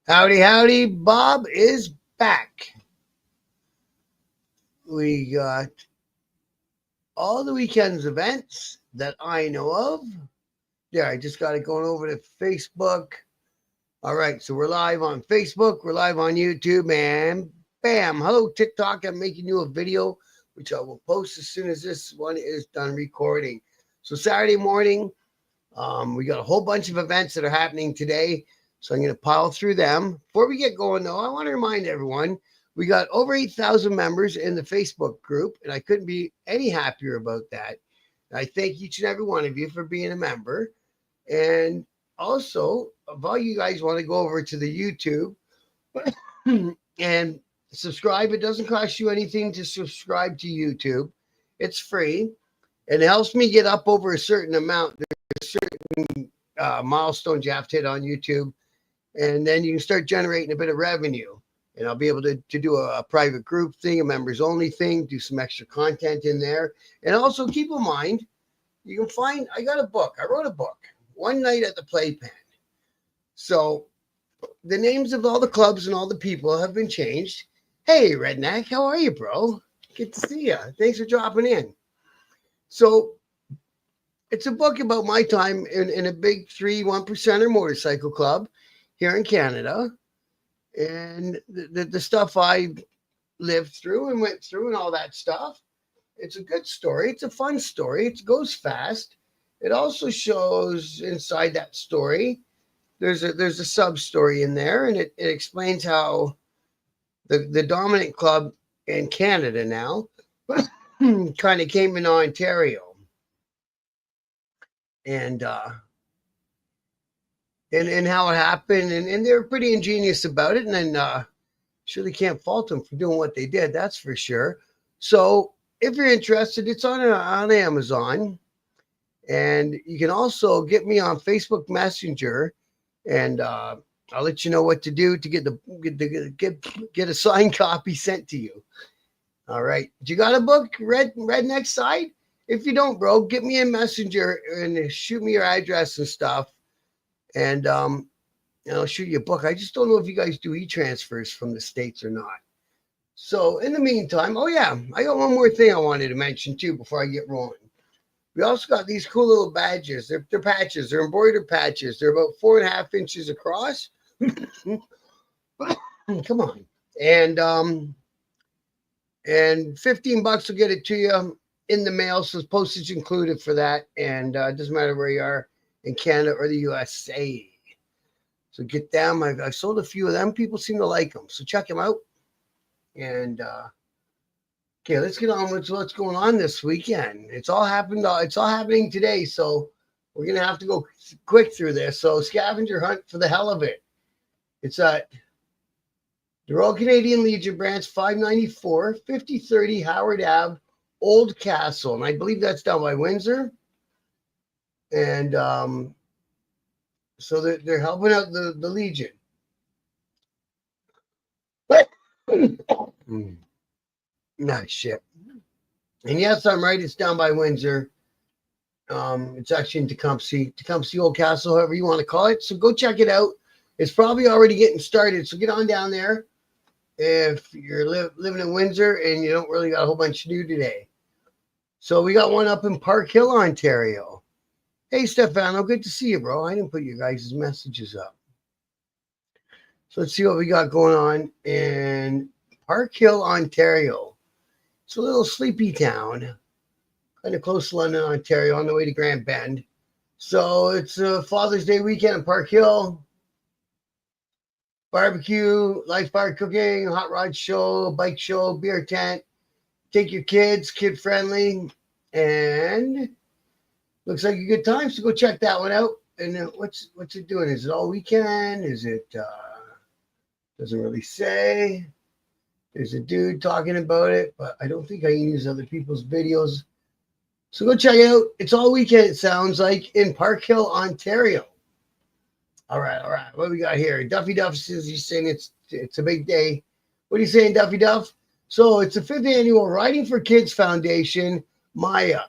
Howdy, howdy. Bob is back. We got all the weekend's events that I know of. Yeah, I just got it going over to Facebook. All right, so we're live on Facebook, we're live on YouTube, and bam. Hello, TikTok. I'm making you a video, which I will post as soon as this one is done recording. So, Saturday morning, we got a whole bunch of events that are happening today. So I'm going to pile through them. Before we get going, though, I want to remind everyone we got over 8,000 members in the Facebook group, and I couldn't be any happier about that. I thank each and every one of you for being a member. And also, if all you guys want to go over to the YouTube and subscribe, it doesn't cost you anything to subscribe to YouTube. It's free. And it helps me get up over a certain amount. There's certain milestones you have to hit on YouTube, and then you can start generating a bit of revenue. And I'll be able to do a private group thing, a members only thing, do some extra content in there. And also keep in mind, you can find, I got a book. I wrote a book, One Night at the Playpen. So the names of all the clubs and all the people have been changed. Hey, Redneck, how are you, bro? Good to see you. Thanks for dropping in. So it's a book about my time in a big 1% motorcycle club here in Canada, and the stuff I lived through and went through and all that stuff. It's a good story. It's a fun story. It goes fast. It also shows inside that story, there's a sub story in there, and it explains how the dominant club in Canada now kind of came in Ontario. And how it happened, and they were pretty ingenious about it, and then surely can't fault them for doing what they did, that's for sure. So if you're interested, it's on Amazon, and you can also get me on Facebook Messenger, and I'll let you know what to do to get a signed copy sent to you. All right, you got a book, Redneck Side? If you don't, bro, get me a messenger and shoot me your address and stuff. And I'll shoot you a book. I just don't know if you guys do e-transfers from the States or not. So in the meantime, oh yeah, I got one more thing I wanted to mention too before I get rolling. We also got these cool little badges. They're patches. They're embroidered patches. They're about 4.5 inches across. Come on. And $15 will get it to you in the mail, so postage included for that, and it doesn't matter where you are in Canada or the USA. So get them. I've sold a few of them. People seem to like them, so check them out. And okay, let's get on with what's going on this weekend. It's all happening today, so we're gonna have to go quick through this. So scavenger hunt for the hell of it. It's at the Royal Canadian Legion branch, 594 5030 Howard Ave, Old Castle, and I believe that's down by Windsor. And so they're helping out the Legion. Nah, shit. And yes, I'm right. It's down by Windsor. It's actually in Tecumseh Old Castle, however you want to call it. So go check it out. It's probably already getting started. So get on down there if you're living in Windsor and you don't really got a whole bunch to do today. So we got one up in Park Hill, Ontario. Hey, Stefano, good to see you, bro. I didn't put your guys' messages up. So let's see what we got going on in Park Hill, Ontario. It's a little sleepy town, kind of close to London, Ontario, on the way to Grand Bend. So it's a Father's Day weekend in Park Hill. Barbecue, live fire cooking, hot rod show, bike show, beer tent. Take your kids, kid friendly, and looks like a good time. So go check that one out. And what's it doing? Is it all weekend? Is it doesn't really say. There's a dude talking about it, but I don't think I can use other people's videos. So go check it out. It's all weekend, it sounds like, in Park Hill, Ontario. All right. What we got here? Duffy Duff says he's saying it's a big day. What are you saying, Duffy Duff? So it's the 5th annual Riding for Kids Foundation, Maya,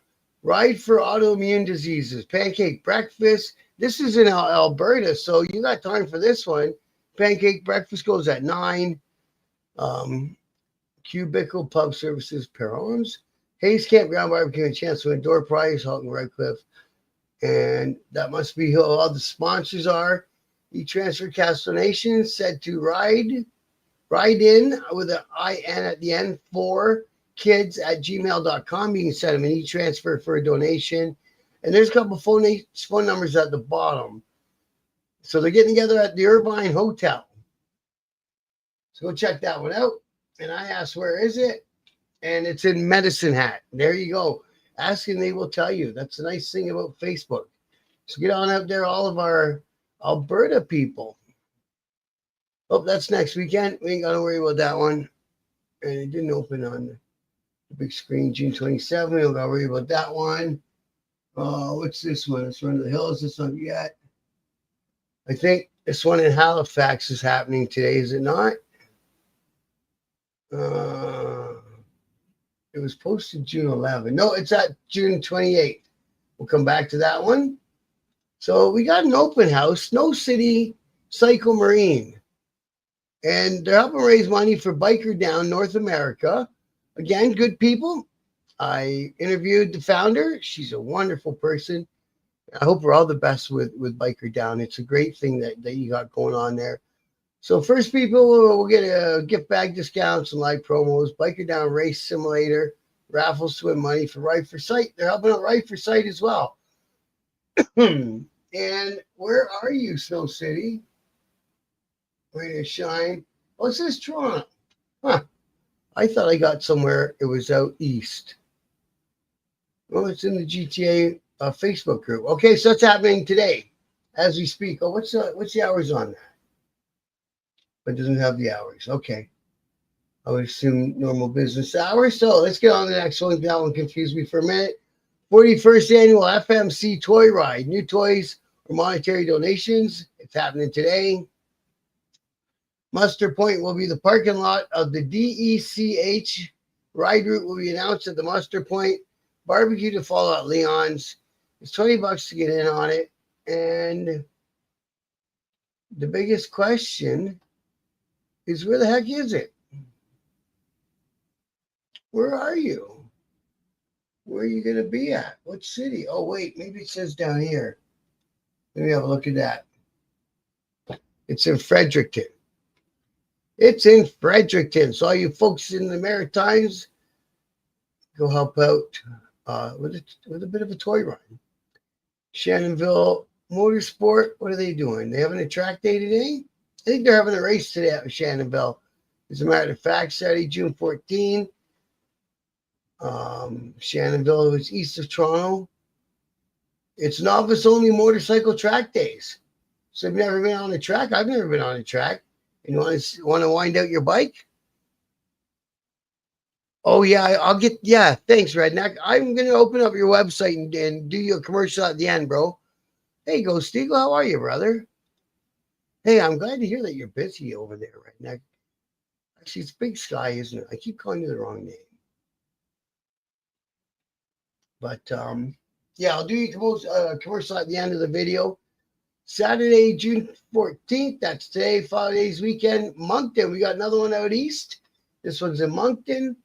Ride for Autoimmune Diseases, pancake breakfast. This is in Alberta, so you got time for this one. Pancake breakfast goes at 9. Cubicle Pub Services, Perrons. Hayes Campground Barbecue and Chance to win door prize, Halton Redcliffe. And that must be who all the sponsors are. E-transfer cash donations said to ride in with an IN at the end for kids at gmail.com. You can send them an e-transfer for a donation. And there's a couple phone numbers at the bottom. So they're getting together at the Irvine Hotel. So go check that one out. And I asked, where is it? And it's in Medicine Hat. There you go. Ask and they will tell you. That's the nice thing about Facebook. So get on out there, all of our Alberta people. Oh, that's next weekend. We ain't got to worry about that one. And it didn't open on the big screen June 27th. We don't got to worry about that one. What's this one? It's Run to the Hills. It's not yet. I think this one in Halifax is happening today, is it not? It was posted June 11th. No, it's at June 28th. We'll come back to that one. So we got an open house, Snow City Cycle Marine. And they're helping raise money for Biker Down North America. Again, good people. I interviewed the founder. She's a wonderful person. I hope we're all the best with Biker Down. It's a great thing that you got going on there. So first people will get a gift bag discounts and live promos, Biker Down Race Simulator, raffles to win money for Right for Sight. They're helping out Right for Sight as well. And where are you, Snow City? Way to shine. Oh, it says Toronto. Huh. I thought I got somewhere. It was out east. Well, it's in the GTA Facebook group. Okay, so that's happening today as we speak. Oh, what's the hours on that? But it doesn't have the hours. Okay. I would assume normal business hours. So let's get on to the next one. That one confused me for a minute. 41st annual FMC Toy Ride. New toys or monetary donations. It's happening today. Muster Point will be the parking lot of the DECH. Ride route will be announced at the Muster Point. Barbecue to follow at Leon's. It's $20 to get in on it. And the biggest question is, where the heck is it? Where are you? Where are you going to be at? What city? Oh, wait, maybe it says down here. Let me have a look at that. It's in Fredericton. It's in Fredericton. So all you folks in the Maritimes, go help out with a bit of a toy run. Shannonville Motorsport, what are they doing? They having a track day today? I think they're having a race today at Shannonville. As a matter of fact, Saturday, June 14th. Shannonville is east of Toronto. It's novice-only motorcycle track days. So if you've never been on a track, I've never been on a track, and you want to wind out your bike? Oh, yeah, thanks, Redneck. I'm going to open up your website and do you a commercial at the end, bro. Hey, Ghost Eagle, how are you, brother? Hey, I'm glad to hear that you're busy over there, Redneck. Actually, it's Big Sky, isn't it? I keep calling you the wrong name. But, yeah, I'll do your commercial at the end of the video. Saturday, June 14th, that's today, Father's Day weekend, Moncton. We got another one out east. This one's in Moncton.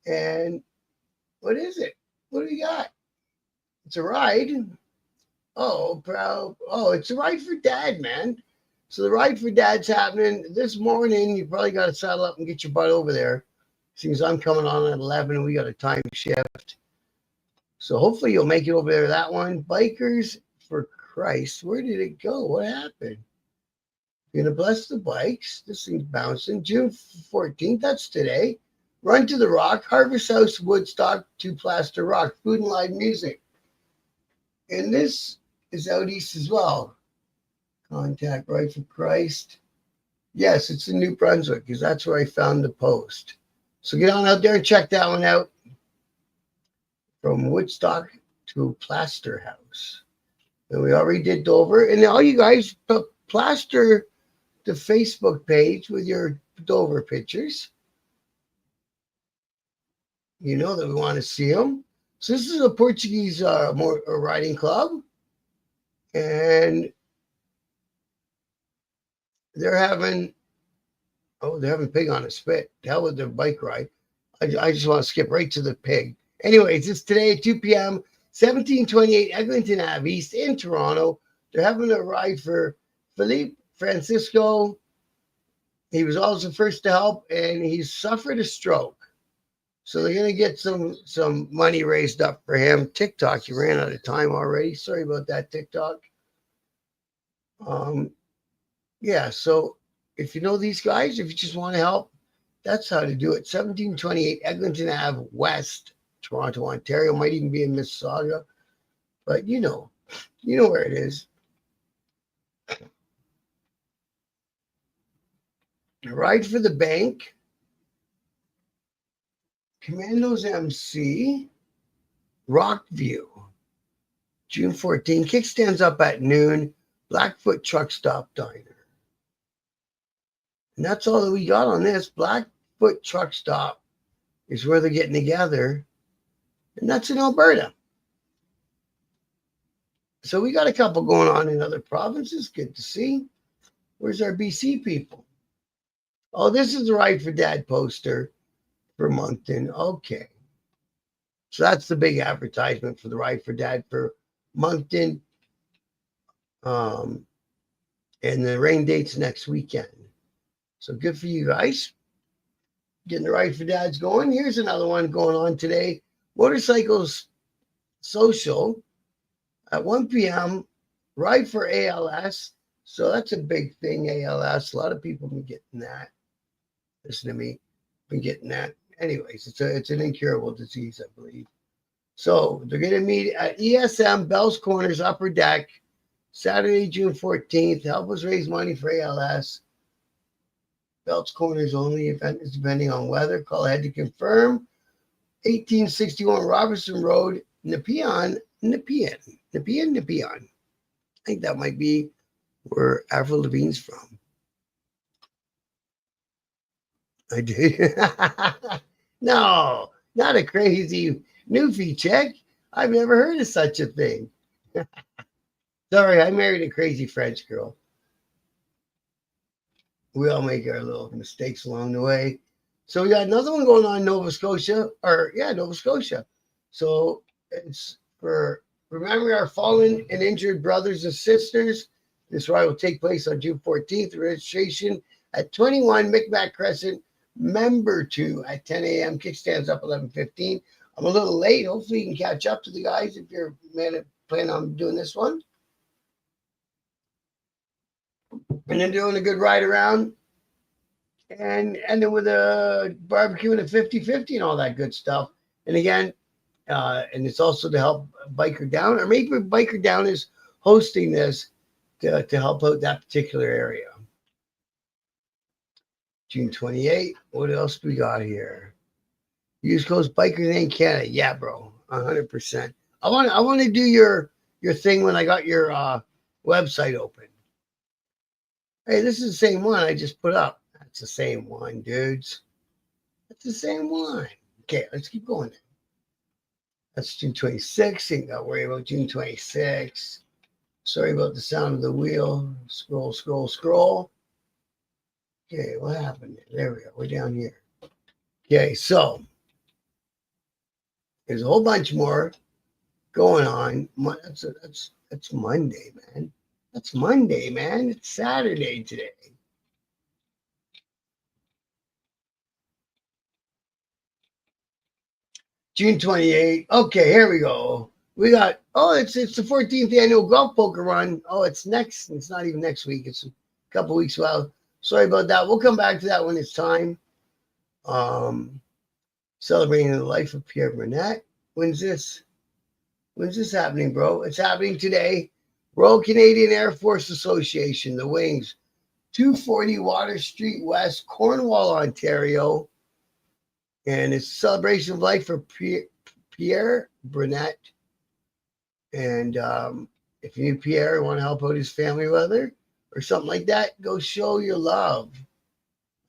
And what is it? What do we got? It's a ride. Oh, it's a ride for Dad, man. So the ride for Dad's happening this morning. You probably got to saddle up and get your butt over there. Seems I'm coming on at 11 and we got a time shift. So hopefully you'll make it over there, that one. Bikers for Christ. Where did it go? What happened? You're going to bless the bikes. This thing's bouncing. June 14th, that's today. Run to the Rock, Harvest House, Woodstock, to Plaster Rock, food and live music. And this is out east as well. Contact Right for Christ. Yes, it's in New Brunswick because that's where I found the post. So get on out there and check that one out. From Woodstock to Plaster House. And we already did Dover. And all you guys plaster the Facebook page with your Dover pictures. You know that we want to see them. So this is a Portuguese riding club. And they're having pig on a spit. The hell with their bike ride. I just want to skip right to the pig. Anyways, it's today at 2 p.m. 1728 Eglinton Ave East in Toronto. They're having a ride for Philippe Francisco. He was also first to help, and he suffered a stroke. So they're gonna get some money raised up for him. TikTok, you ran out of time already. Sorry about that, TikTok. Um, yeah. So if you know these guys, if you just want to help, that's how to do it. 1728 Eglinton Ave West, Toronto, Ontario. Might even be in Mississauga, but you know where it is. Ride for the Bank. Commandos MC. Rockview. June 14. Kickstands up at noon. Blackfoot Truck Stop Diner. And that's all that we got on this. Blackfoot Truck Stop is where they're getting together. And that's in Alberta. So we got a couple going on in other provinces. Good to see. Where's our BC people? Oh, this is the Ride for Dad poster for Moncton. Okay. So that's the big advertisement for the Ride for Dad for Moncton. And the rain date's next weekend. So good for you guys. Getting the Ride for Dads going. Here's another one going on today. Motorcycles Social at 1 p.m. Ride for ALS. So that's a big thing, ALS. A lot of people have been getting that. Listen to me. Been getting that. Anyways, it's an incurable disease, I believe. So they're going to meet at ESM Bell's Corners Upper Deck Saturday, June 14th. Help us raise money for ALS. Bell's Corners only. Event is depending on weather. Call ahead to confirm. 1861 Robertson Road, Nepean. I think that might be where Avril Lavigne's from. I did. No, not a crazy newfie check. I've never heard of such a thing. Sorry, I married a crazy French girl. We all make our little mistakes along the way. So we got another one going on in Nova Scotia. So it's for remembering our fallen and injured brothers and sisters. This ride will take place on June 14th. Registration at 21 Micmac Crescent, member 2 at 10 a.m. Kickstands up 11:15. I'm a little late. Hopefully you can catch up to the guys if you're planning on doing this one. And then doing a good ride around. And then with a barbecue and a 50-50 and all that good stuff. And again, and it's also to help Biker Down, or maybe Biker Down is hosting this to help out that particular area. June 28th. What else do we got here? Use Coast Bikers in Canada. Yeah, bro. 100%. I want to do your thing when I got your website open. Hey, this is the same one I just put up. That's the same one, dudes. That's the same one. Okay, let's keep going. That's June 26th. Ain't got to worry about June 26th. Sorry about the sound of the wheel. Scroll, scroll, scroll. Okay, what happened? There we go. We're down here. Okay, so there's a whole bunch more going on. That's Monday, man. That's Monday, man. It's Saturday today. June 28th. Okay, here we go. We got, it's the 14th annual golf poker run. Oh, it's next. It's not even next week. It's a couple weeks out. Sorry about that. We'll come back to that when it's time. Celebrating the life of Pierre Burnett. When's this happening, bro? It's happening today. Royal Canadian Air Force Association, the Wings, 240 Water Street West, Cornwall, Ontario. And it's a celebration of life for Pierre Burnett. And if you need Pierre and want to help out his family weather or something like that, go show your love.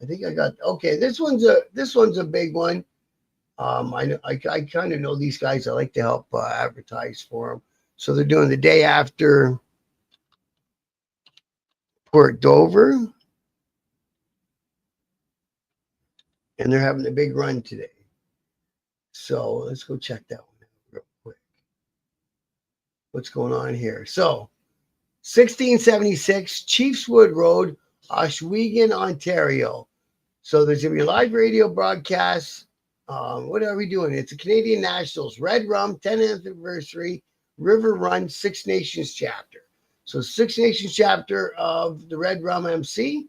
I think I got, okay, this one's a big one. I kind of know these guys. I like to help advertise for them. So they're doing the day after Port Dover. and they're having a big run today. So let's go check that one out real quick. What's going on here? So 1676 Chiefswood Road, Oswego, Ontario. So there's going to be a live radio broadcast. What are we doing? It's a Canadian Nationals Red Rum 10th anniversary River Run Six Nations chapter. So Six Nations chapter of the Red Rum MC.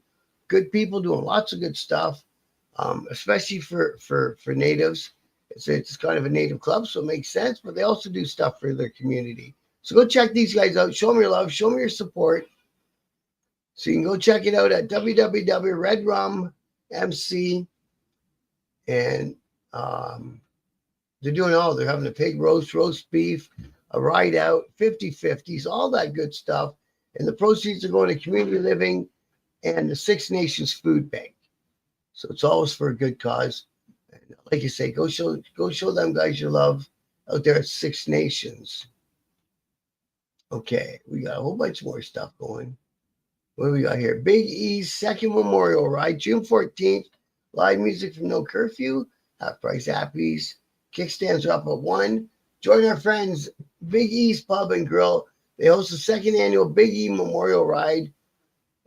Good people doing lots of good stuff, especially for natives. It's kind of a native club, so it makes sense. But they also do stuff for their community. So go check these guys out. Show them your love. Show them your support. So you can go check it out at www.redrummc. And they're doing all. They're having a pig roast beef, a ride out, 50/50s, all that good stuff. And the proceeds are going to community living and the Six Nations Food Bank. So it's always for a good cause. And like you say, go show them guys your love out there at Six Nations. Okay, we got a whole bunch more stuff going. What do we got here? Big E's second Memorial Ride, June 14th. Live music from No Curfew, half price happies. Kickstands are up at 1. Join our friends, Big E's Pub and Grill. They host the second annual Big E Memorial Ride.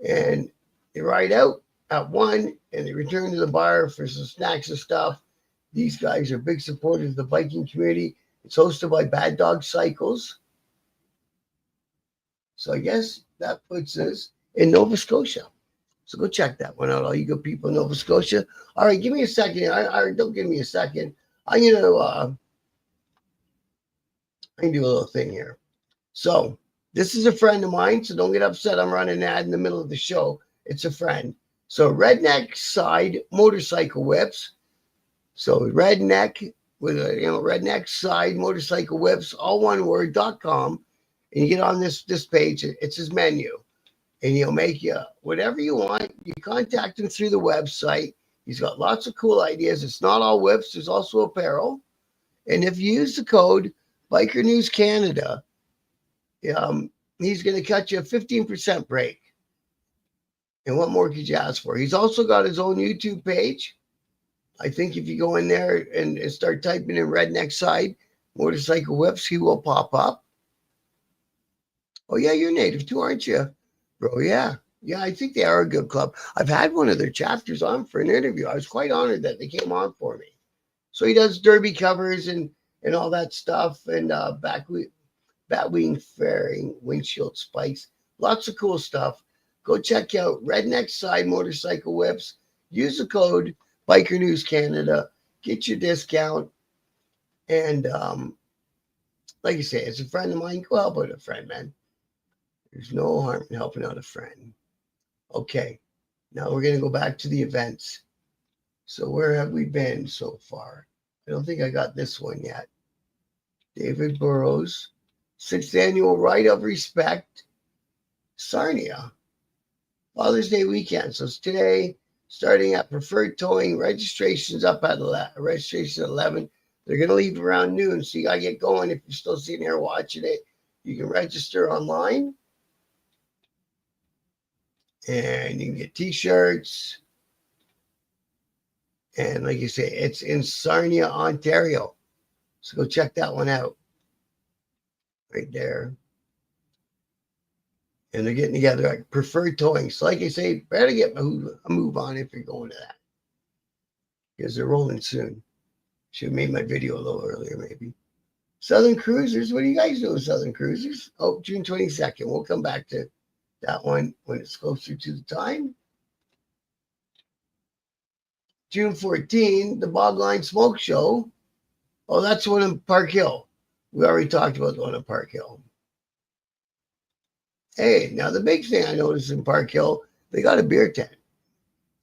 And they ride out at 1 and they return to the bar for some snacks and stuff. These guys are big supporters of the biking community. It's hosted by Bad Dog Cycles. So I guess that puts us in Nova Scotia. So go check that one out, all you good people in Nova Scotia. All right, give me a second. Don't give me a second. I'm going to do a little thing here. So this is a friend of mine, so don't get upset. I'm running an ad in the middle of the show. It's a friend. So Redneck Side Motorcycle Whips. So Redneck with a Redneck Side Motorcycle Whips, all one word.com. And you get on this page. It's his menu. And he'll make you whatever you want. You contact him through the website. He's got lots of cool ideas. It's not all whips. There's also apparel. And if you use the code Biker News Canada, he's going to cut you a 15% break. And what more could you ask for? He's also got his own YouTube page. I think if you go in there and start typing in Redneck Side Motorcycle Whips, he will pop up. Oh, yeah, you're native too, aren't you? Bro, yeah. Yeah, I think they are a good club. I've had one of their chapters on for an interview. I was quite honored that they came on for me. So he does derby covers and all that stuff and batwing fairing, windshield spikes. Lots of cool stuff. Go check out Redneck Side Motorcycle Whips. Use the code Biker News Canada. Get your discount. And like you say, as a friend of mine, go help out a friend, man. There's no harm in helping out a friend. Okay, now we're going to go back to the events. So where have we been so far? I don't think I got this one yet. David Burrows, 6th Annual Rite of Respect, Sarnia, Father's Day weekend. So it's today, starting at Preferred Towing. Registration's up at registration at 11. They're going to leave around noon, so you got to get going. If you're still sitting here watching it, you can register online. And you can get t-shirts. And like you say, it's in Sarnia, Ontario. So go check that one out. Right there. And they're getting together at Preferred Towing. So like I say, better get a move on if you're going to that. Because they're rolling soon. Should have made my video a little earlier, maybe. Southern Cruisers. What do you guys do with Southern Cruisers? Oh, June 22nd. We'll come back to that one when it's closer to the time. June 14, the Bogline Smoke Show. Oh, that's one in Park Hill. We already talked about the one in Park Hill. Hey, now the big thing I noticed in Park Hill, they got a beer tent.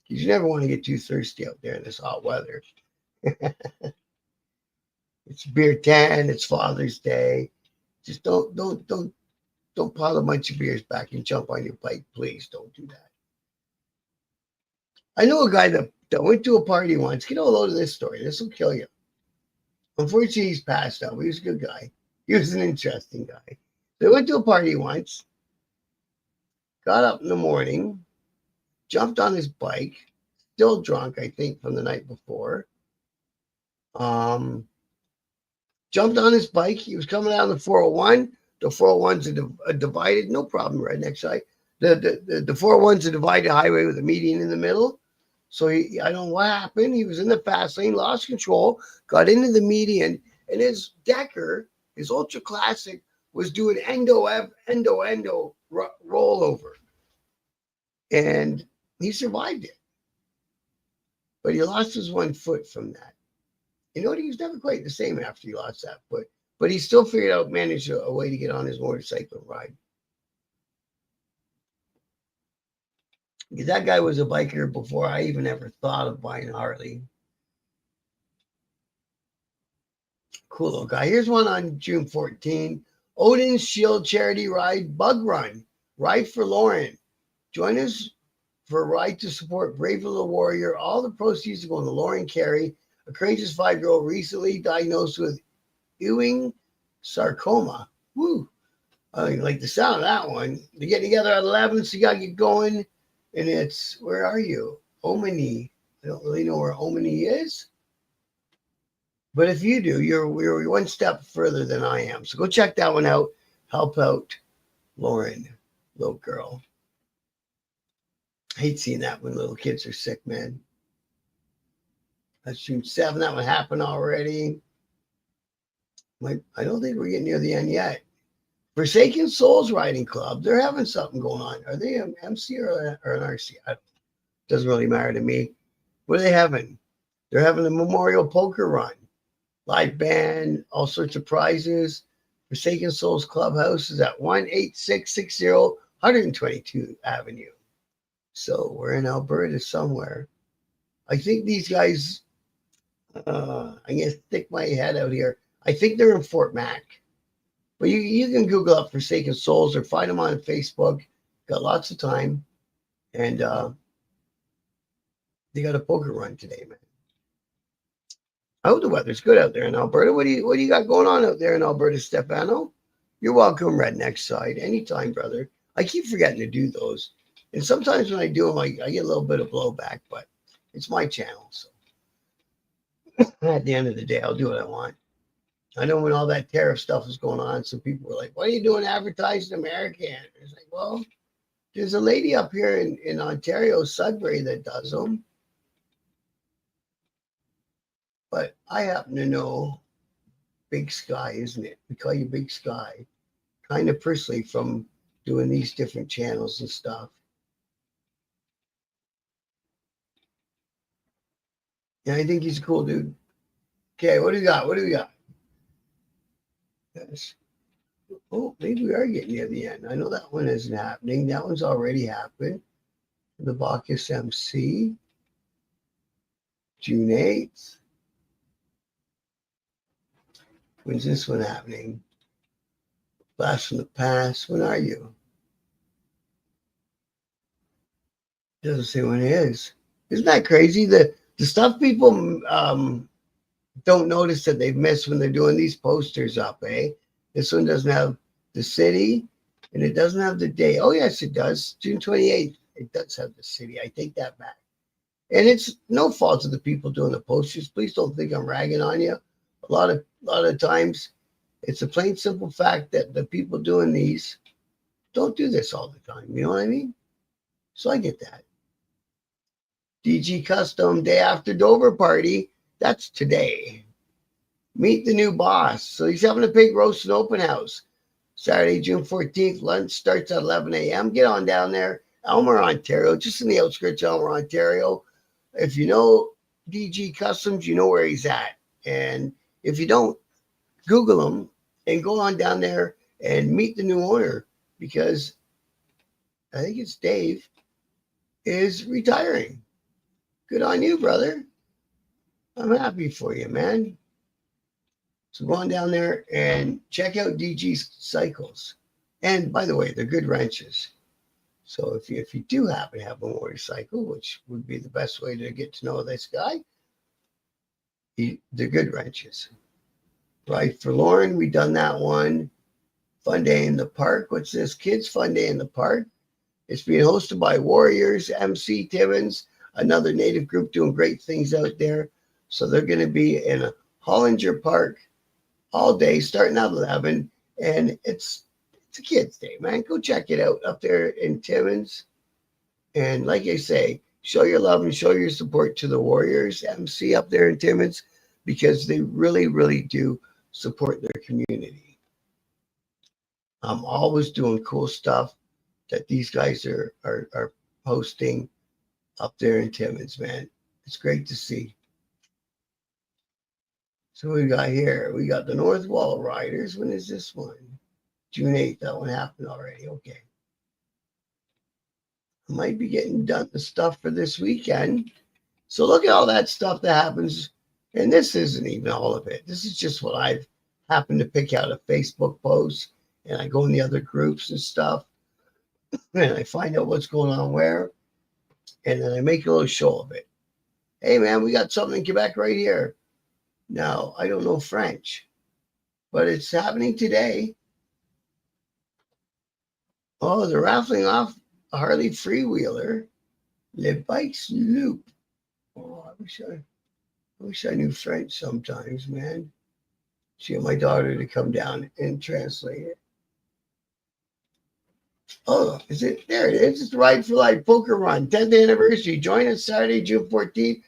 Because you never want to get too thirsty out there in this hot weather. It's beer tent, it's Father's Day. Just don't pile a bunch of beers back and jump on your bike. Please don't do that. I know a guy that went to a party once. Get a load of this story. This will kill you. Unfortunately, he's passed out. He was a good guy. He was an interesting guy. They went to a party once, got up in the morning, jumped on his bike, still drunk, I think, from the night before. Jumped on his bike. He was coming down the 401. The 401's a divided, no problem, right next side. The 401's a divided highway with a median in the middle. So I don't know what happened. He was in the fast lane, lost control, got into the median, and his Decker, his Ultra Classic, was doing endo rollover. And he survived it. But he lost his one foot from that. You know what? He was never quite the same after he lost that foot. But he still figured out, managed a way to get on his motorcycle and ride. Because that guy was a biker before I even ever thought of buying a Harley. Cool little guy. Here's one on June 14. Odin's Shield Charity Ride Bug Run. Ride for Lauren. Join us for a ride to support Brave Little Warrior. All the proceeds are going to Lauren Carey, a courageous 5-year-old recently diagnosed with Ewing sarcoma. Woo! I like the sound of that one. They get together at 11, so you got to get going. And it's, where are you? Omani. I don't really know where Omani is. But if you do, you're one step further than I am. So go check that one out. Help out Lauren, little girl. I hate seeing that when little kids are sick, man. That's June 7th. That one happened already. I don't think we're getting near the end yet. Forsaken Souls Riding Club. They're having something going on. Are they an MC or an RC? Doesn't really matter to me. What are they having? They're having a memorial poker run. Live band, all sorts of prizes. Forsaken Souls Clubhouse is at 18660 122 Avenue. So we're in Alberta somewhere. I think these guys, I'm going to stick my head out here. I think they're in Fort Mac. But you can Google up Forsaken Souls or find them on Facebook. Got lots of time. And they got a poker run today, man. I hope the weather's good out there in Alberta. What do you got going on out there in Alberta, Stefano? You're welcome, Redneck Side. Anytime, brother. I keep forgetting to do those. And sometimes when I do them, I get a little bit of blowback, but it's my channel. So at the end of the day, I'll do what I want. I know when all that tariff stuff was going on, some people were like, what are you doing advertising American? It's like, well, there's a lady up here in Ontario, Sudbury, that does them. But I happen to know Big Sky, isn't it? We call you Big Sky. Kind of personally from doing these different channels and stuff. Yeah, I think he's a cool dude. Okay, what do we got? Yes. Oh, maybe we are getting near the end. I know that one isn't happening. That one's already happened. The Bacchus MC. June 8th. When's this one happening? Blast from the Past. When are you? Doesn't say when it is. Isn't that crazy? The stuff people don't notice that they've missed when they're doing these posters up, eh? This one doesn't have the city, and it doesn't have the day. Oh, yes, it does. June 28th. It does have the city. I take that back. And it's no fault of the people doing the posters. Please don't think I'm ragging on you. A lot of times, it's a plain simple fact that the people doing these don't do this all the time. You know what I mean? So I get that. DG Custom Day After Dover Party. That's today. Meet the new boss. So he's having a pig roast and open house. Saturday, June 14th. Lunch starts at 11 a.m. Get on down there. Elmer, Ontario. Just in the outskirts of Elmer, Ontario. If you know DG Customs, you know where he's at. And if you don't, Google him and go on down there and meet the new owner, because I think it's Dave, is retiring. Good on you, brother. I'm happy for you, man. So go on down there and check out DG's Cycles. And by the way, they're good wrenches. So if you do happen to have a motorcycle, which would be the best way to get to know this guy, they're good wrenches. Right for Lauren, we done that one. Fun Day in the Park. What's this? Kids Fun Day in the Park. It's being hosted by Warriors, MC Timmons, another native group doing great things out there. So they're going to be in Hollinger Park all day, starting at 11, and it's a kids' day, man. Go check it out up there in Timmins. And like I say, show your love and show your support to the Warriors MC up there in Timmins because they really, really do support their community. I'm always doing cool stuff that these guys are posting up there in Timmins, man. It's great to see. So we got here, we got the North Wall Riders. When is this one? June 8th. That one happened already. Okay. I might be getting done the stuff for this weekend. So look at all that stuff that happens. And this isn't even all of it. This is just what I've happened to pick out a Facebook post. And I go in the other groups and stuff. And I find out what's going on where. And then I make a little show of it. Hey, man, we got something in Quebec right here. Now, I don't know French, but it's happening today. Oh, they're raffling off a Harley freewheeler, Le Bikes Loop. Oh, I wish I knew French sometimes, man. She had my daughter to come down and translate it. Oh, is it? There it is. It's the Ride for Life Poker Run, 10th anniversary. Join us Saturday, June 14th,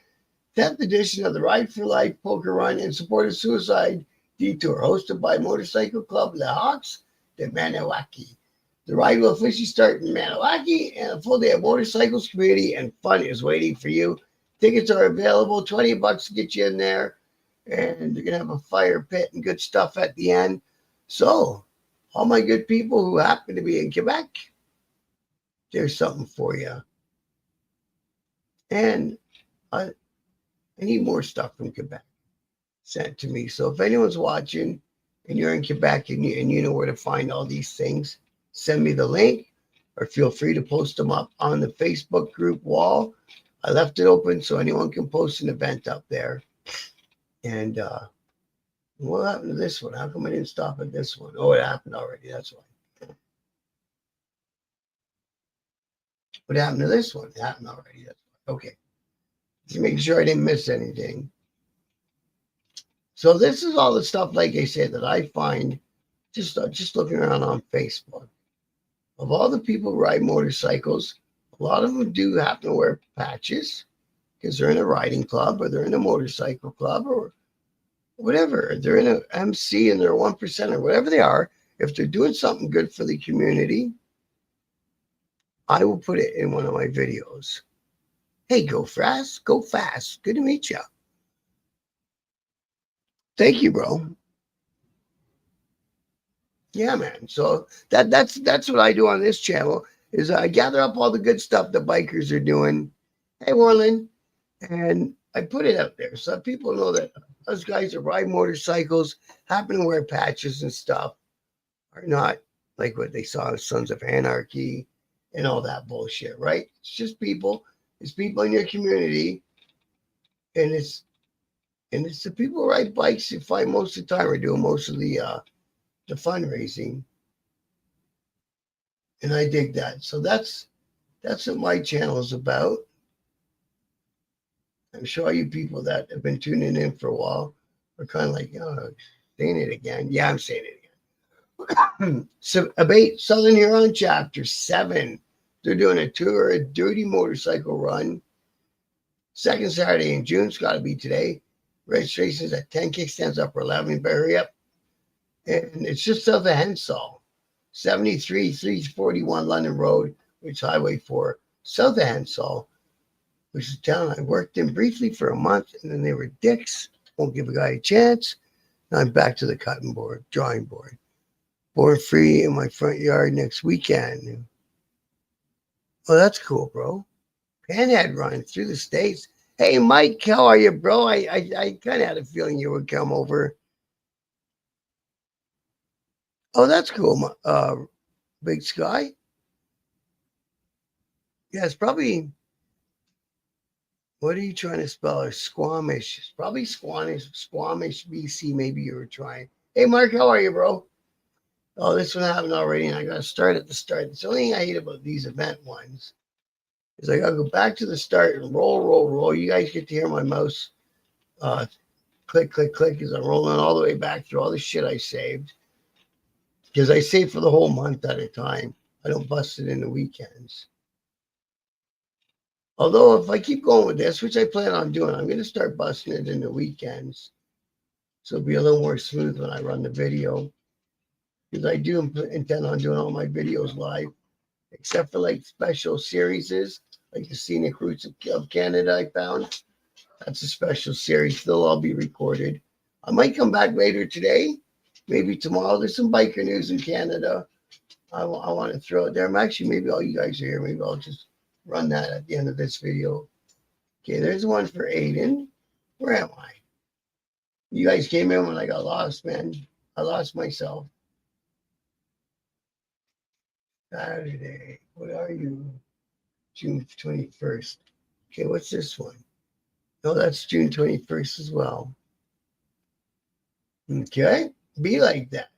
10th edition of the Ride for Life Poker Run in support of Suicide Detour, hosted by Motorcycle Club Le Hawks de Maniwaki. The ride will officially start in Maniwaki, and a full day of motorcycles, community, and fun is waiting for you. Tickets are available, $20 to get you in there, and you're going to have a fire pit and good stuff at the end. So, all my good people who happen to be in Quebec, there's something for you. And I need more stuff from Quebec sent to me. So if anyone's watching and you're in Quebec and you know where to find all these things, send me the link or feel free to post them up on the Facebook group wall. I left it open so anyone can post an event up there. And what happened to this one? How come I didn't stop at this one? Oh, it happened already. That's why. What happened to this one? It happened already. That's why. Okay. Just making sure I didn't miss anything. So this is all the stuff, like I said, that I find just looking around on Facebook. Of all the people who ride motorcycles, a lot of them do happen to wear patches because they're in a riding club or they're in a motorcycle club or whatever. They're in an MC and they're 1% or whatever they are. If they're doing something good for the community, I will put it in one of my videos. Hey, go fast, go fast. Good to meet you. Thank you, bro. Yeah, man. So that's what I do on this channel is I gather up all the good stuff the bikers are doing. Hey, Warland, and I put it out there so that people know that us guys that ride motorcycles, happen to wear patches and stuff, are not like what they saw in Sons of Anarchy and all that bullshit, right? It's just people. It's people in your community, and it's the people who ride bikes you find most of the time are doing most of the fundraising, and I dig that. So that's what my channel is about. I'm sure you people that have been tuning in for a while are kind of like, oh, saying it again. Yeah, I'm saying it again. So, Abate Southern Huron Chapter 7. They're doing a tour, a dirty motorcycle run. Second Saturday in June. It's got to be today. Registration's at 10, kickstands up for 11. Hurry up. And it's just south of Hensall. 73 341 London Road, which is Highway 4, south of Hensall, which is a town I worked in briefly for a month, and then they were dicks. Won't give a guy a chance. Now I'm back to the cutting board, drawing board. Born free in my front yard next weekend. Well, that's cool, bro. Panhead run through the States. Hey, Mike, how are you, bro? I kind of had a feeling you would come over. Oh, that's cool, Big Sky. Yeah, it's probably, what are you trying to spell? Or Squamish. It's probably Squamish, BC, maybe you were trying. Hey, Mark, how are you, bro? Oh, this one happened already, and I got to start at the start. It's the only thing I hate about these event ones. is I gotta go back to the start and roll. You guys get to hear my mouse uh, click, click, click as I'm rolling all the way back through all the shit I saved. Because I save for the whole month at a time. I don't bust it in the weekends. Although if I keep going with this, which I plan on doing, I'm going to start busting it in the weekends. So it'll be a little more smooth when I run the video. Because I do intend on doing all my videos live, except for like special series, like the Scenic Routes of Canada I found. That's a special series. They'll all be recorded. I might come back later today, maybe tomorrow. There's some biker news in Canada. I want to throw it there. Maybe all you guys are here. Maybe I'll just run that at the end of this video. Okay, there's one for Aiden. Where am I? You guys came in when I got lost, man. I lost myself. Saturday. What are you? June 21st. Okay, what's this one? No, that's June 21st as well. Okay, be like that.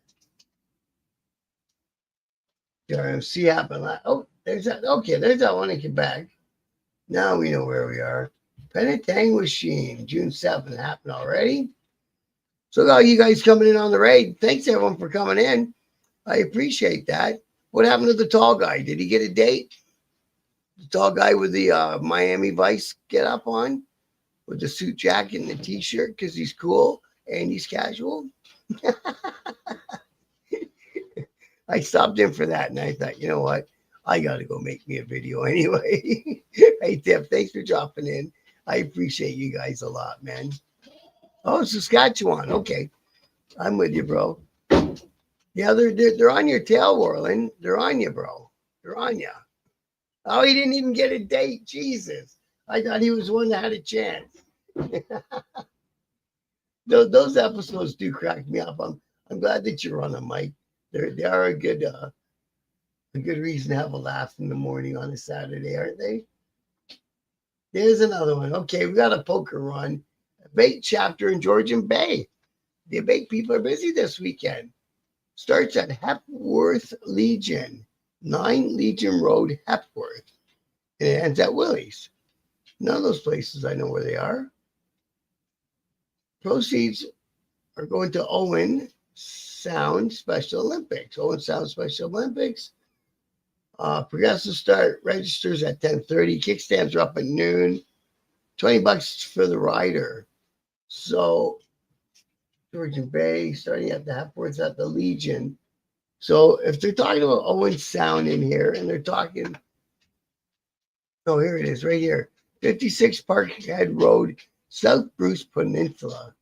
RMC happened. Oh, there's that. Okay, there's that one in Quebec. Now we know where we are. Penetang Machine, June 7th happened already. So all you guys coming in on the raid. Thanks everyone for coming in. I appreciate that. What happened to the tall guy? Did he get a date? The tall guy with the Miami Vice get up on with the suit jacket and the t-shirt because he's cool and he's casual. I stopped in for that and I thought, you know what? I got to go make me a video anyway. Hey, Tiff, thanks for dropping in. I appreciate you guys a lot, man. Oh, Saskatchewan. Okay. I'm with you, bro. Yeah, they're on your tail, Warland. They're on you, bro. They're on you. Oh, he didn't even get a date. Jesus. I thought he was one that had a chance. Those episodes do crack me up. I'm glad that you're on them, Mike. They are a good reason to have a laugh in the morning on a Saturday, aren't they? There's another one. Okay, we got a poker run. A bait chapter in Georgian Bay. The bait people are busy this weekend. Starts at Hepworth Legion, 9 Legion Road, Hepworth. And it ends at Willie's. None of those places I know where they are. Proceeds are going to Owen Sound Special Olympics. Owen Sound Special Olympics. Progressive start registers at 10:30. Kickstands are up at noon. $20 for the rider. So Georgian Bay, starting at the Hepworth at the Legion. So if they're talking about Owen Sound in here, and they're talking, oh, here it is, right here, 56 Parkhead Road, South Bruce Peninsula.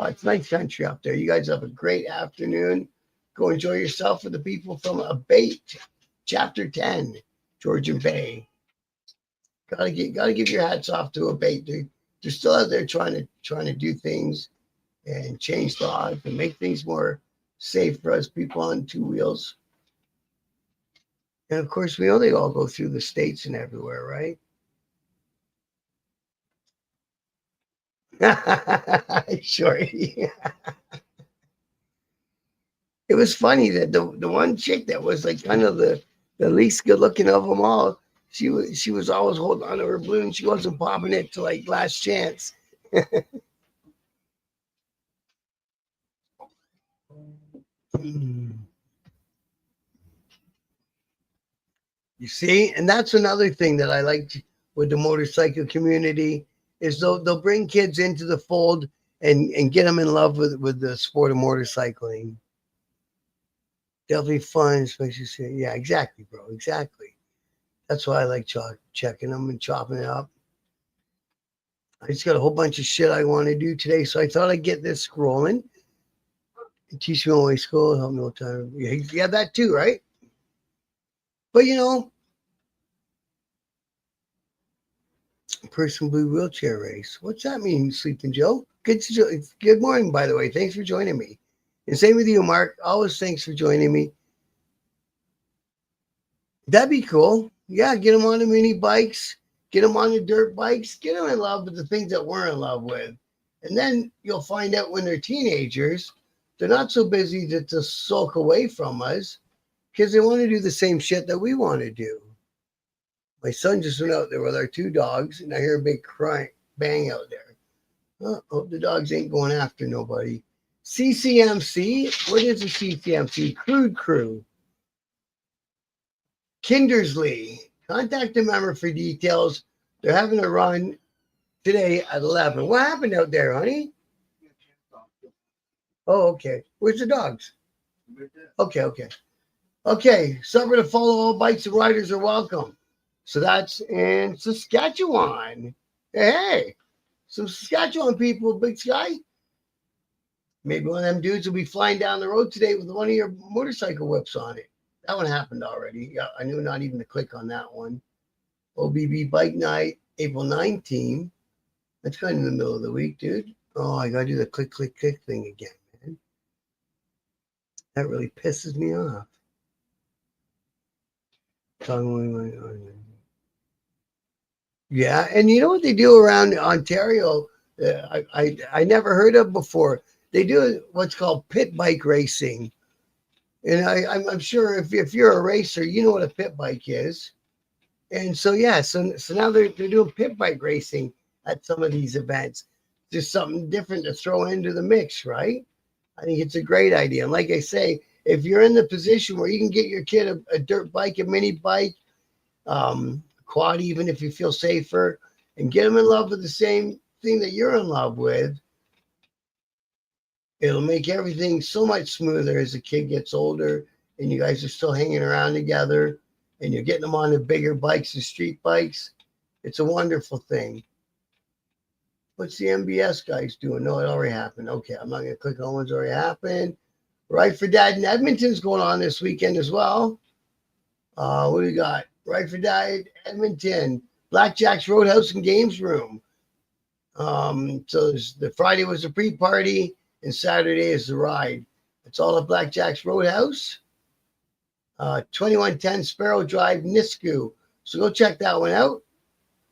It's nice country up there. You guys have a great afternoon. Go enjoy yourself with the people from Abate, Chapter 10, Georgian Bay. Gotta give your hats off to Abate. They're still out there trying to do things and change laws and make things more safe for us people on two wheels. And of course, we know they all go through the states and everywhere, right? Shorty. It was funny that the one chick that was like kind of the least good looking of them all, she was always holding on to her balloon. She wasn't popping it to like last chance. You see, and that's another thing that I like with the motorcycle community is they'll bring kids into the fold and get them in love with the sport of motorcycling. Definitely fun, especially yeah, exactly, bro, exactly. That's why I like checking them and chopping it up. I just got a whole bunch of shit I want to do today, so I thought I'd get this scrolling. Teach me my school, help me all the time. Yeah, that too, right? But you know, person blue wheelchair race. What's that mean, Sleeping Joe? Good morning, by the way. Thanks for joining me. And same with you, Mark. Always thanks for joining me. That'd be cool. Yeah, get them on the mini bikes, get them on the dirt bikes, get them in love with the things that we're in love with. And then you'll find out when they're teenagers, they're not so busy to sulk away from us because they want to do the same shit that we want to do. My son just went out there with our two dogs, and I hear a big crying bang out there. Oh, hope the dogs ain't going after nobody. CCMC? What is a CCMC? Crude Crew. Kindersley. Contact the member for details. They're having a run today at 11. What happened out there, honey? Oh, okay. Where's the dogs? Okay. Okay, summer to follow. All bikes and riders are welcome. So that's in Saskatchewan. Hey, some Saskatchewan people, Big Sky. Maybe one of them dudes will be flying down the road today with one of your motorcycle whips on it. That one happened already. Yeah, I knew not even to click on that one. OBB Bike Night, April 19th. That's kind of in the middle of the week, dude. Oh, I gotta do the click thing again, man. That really pisses me off. Yeah, and you know what they do around Ontario? I never heard of before. They do what's called pit bike racing, and I'm sure if you're a racer, you know what a pit bike is. And so yeah, so now they're doing pit bike racing at some of these events. Just something different to throw into the mix, right? I think it's a great idea. And like I say, if you're in the position where you can get your kid a dirt bike, a mini bike, quad, even if you feel safer, and get them in love with the same thing that you're in love with, it'll make everything so much smoother as the kid gets older and you guys are still hanging around together and you're getting them on the bigger bikes and street bikes. It's a wonderful thing. What's the MBS guys doing? No, it already happened. Okay, I'm not going to click on what's already happened. Right for Dad in Edmonton's going on this weekend as well. What do we got? Right for Dad Edmonton, Blackjack's Roadhouse and Games Room. So the Friday was the pre-party and Saturday is the ride. It's all at Blackjack's Roadhouse. 2110 Sparrow Drive, Nisku. So go check that one out.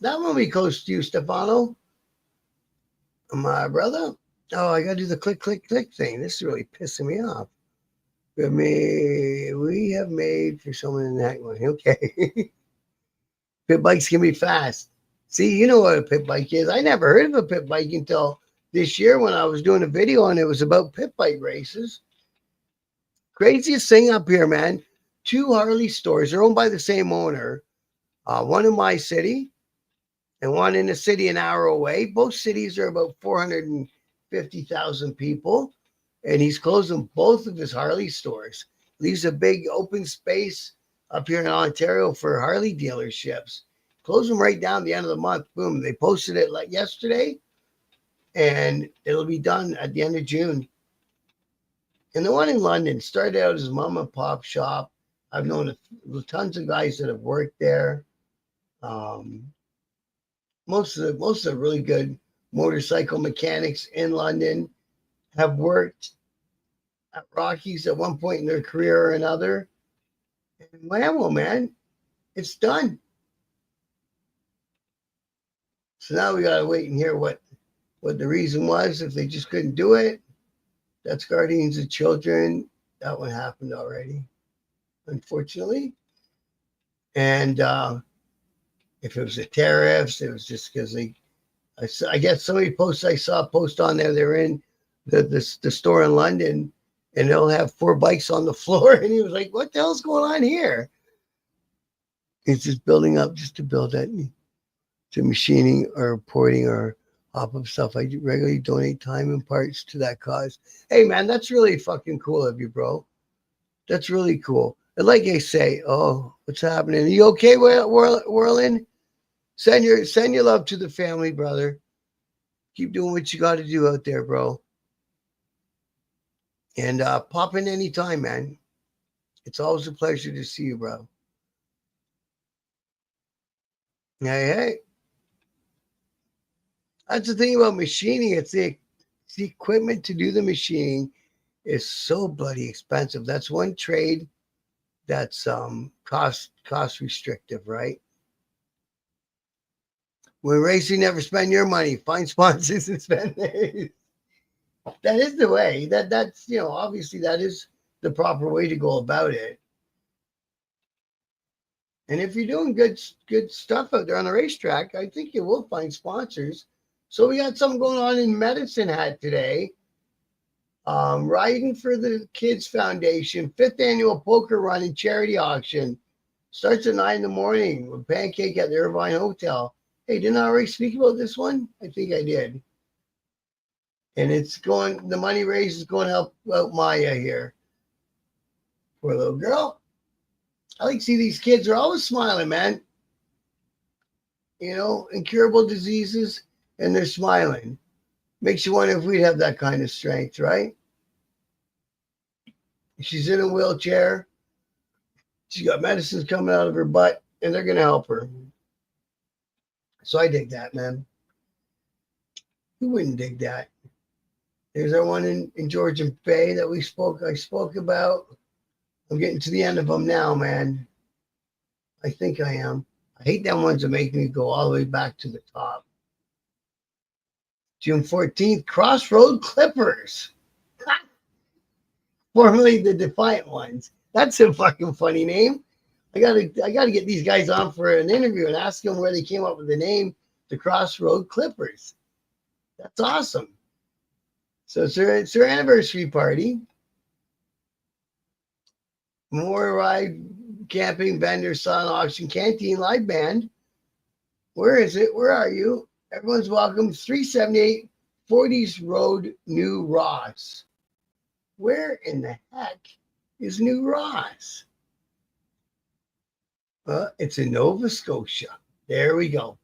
That one will be close to you, Stefano. My brother. Oh, I got to do the click thing. This is really pissing me off. We have made for someone in that one. Okay. Pit bikes can be fast. See, you know what a pit bike is. I never heard of a pit bike until this year when I was doing a video and it was about pit bike races. Craziest thing up here, man. 2 Harley stores. They're owned by the same owner. One in my city and one in a city an hour away. Both cities are about 450,000 people. And he's closing both of his Harley stores. Leaves a big open space up here in Ontario for Harley dealerships. Close them right down the end of the month. Boom. They posted it like yesterday. And it'll be done at the end of June. And the one in London started out as a mom and pop shop. I've known tons of guys that have worked there. Most of the really good motorcycle mechanics in London have worked at Rockies at one point in their career or another. And whammo, man, it's done. So now we gotta wait and hear what the reason was. If they just couldn't do it, that's Guardians of Children. That one happened already, unfortunately. And if it was the tariffs, it was just because I guess somebody I saw a post on there. They're in the store in London, and they'll have 4 bikes on the floor. And he was like, "What the hell's going on here?" It's just building up just to build that to machining or porting or hop-up stuff. I regularly donate time and parts to that cause. Hey, man, that's really fucking cool of you, bro. That's really cool. And like I say, oh, what's happening? Are you okay, Whirling? Send your love to the family, brother. Keep doing what you got to do out there, bro. And pop in anytime, man. It's always a pleasure to see you, bro. Hey. That's the thing about machining. It's the equipment to do the machining is so bloody expensive. That's one trade that's cost restrictive, right? When racing, never spend your money. Find sponsors and spend theirs. That is the way. That's obviously that is the proper way to go about it. And if you're doing good stuff out there on the racetrack, I think you will find sponsors. So we got something going on in Medicine Hat today. Riding for the Kids Foundation, 5th annual poker run and charity auction. Starts at 9 in the morning with pancake at the Irvine Hotel. Hey, didn't I already speak about this one? I think I did. And it's going, the money raised is going to help out Maya here. Poor little girl. I like to see these kids are always smiling, man. You know, incurable diseases, and they're smiling. Makes you wonder if we'd have that kind of strength, right? She's in a wheelchair. She's got medicines coming out of her butt, and they're going to help her. So I dig that, man. Who wouldn't dig that? There's our one in Georgian Bay that I spoke about. I'm getting to the end of them now, man. I think I am. I hate them ones that make me go all the way back to the top. June 14th, Crossroad Clippers. Formerly the Defiant Ones. That's a fucking funny name. I gotta get these guys on for an interview and ask them where they came up with the name, the Crossroad Clippers. That's awesome. So it's their anniversary party. More ride, camping, vendor, silent auction, canteen, live band. Where is it? Where are you? Everyone's welcome. 378 40s Road, New Ross. Where in the heck is New Ross? It's in Nova Scotia. There we go.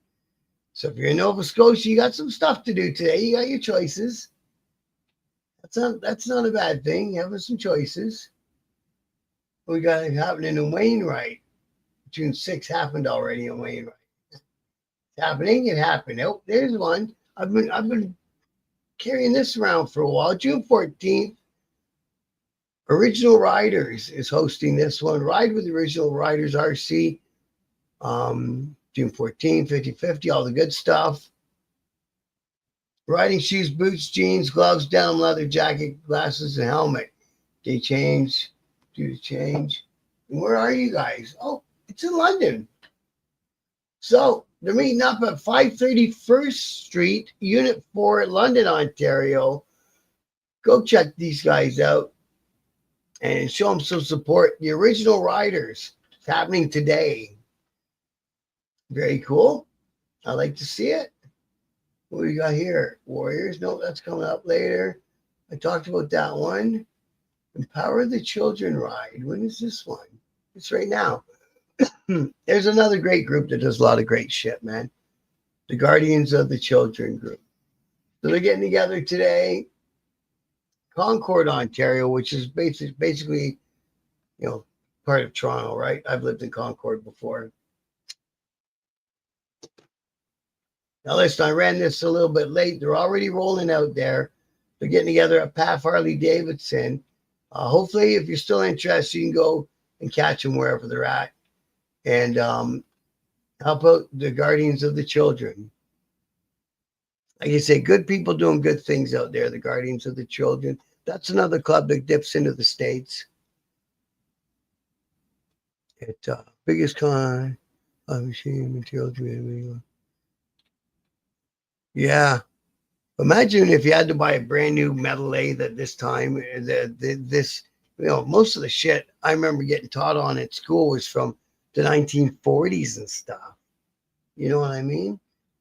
So if you're in Nova Scotia, you got some stuff to do today. You got your choices. That's not a bad thing. Having some choices. We got it happening in Wainwright. June 6th happened already in Wainwright. It's happening. It happened. Oh, there's one. I've been carrying this around for a while. June 14th. Original Riders is hosting this one. Ride with Original Riders RC. June 14th, 50/50, all the good stuff. Riding shoes, boots, jeans, gloves, denim, leather jacket, glasses, and helmet. Day change. Do the change. And where are you guys? Oh, it's in London. So they're meeting up at 530 First Street, Unit 4, London, Ontario. Go check these guys out and show them some support. The Original Riders. It's happening today. Very cool. I like to see it. What we got here? Warriors. No, that's coming up later. I talked about that one. Empower the Children ride. When is this one? It's right now. There's another great group that does a lot of great shit, man. The Guardians of the Children group. So they're getting together today. Concord, Ontario, which is basically, you know, part of Toronto, right? I've lived in Concord before. Now, listen, I ran this a little bit late. They're already rolling out there. They're getting together at Pat Harley Davidson. Hopefully, if you're still interested, you can go and catch them wherever they're at. And help out the Guardians of the Children. Like I say, good people doing good things out there, the Guardians of the Children. That's another club that dips into the States. It biggest con of machine material. Yeah. Imagine if you had to buy a brand new metal lathe at this time. This, you know, most of the shit I remember getting taught on at school was from the 1940s and stuff. You know what I mean?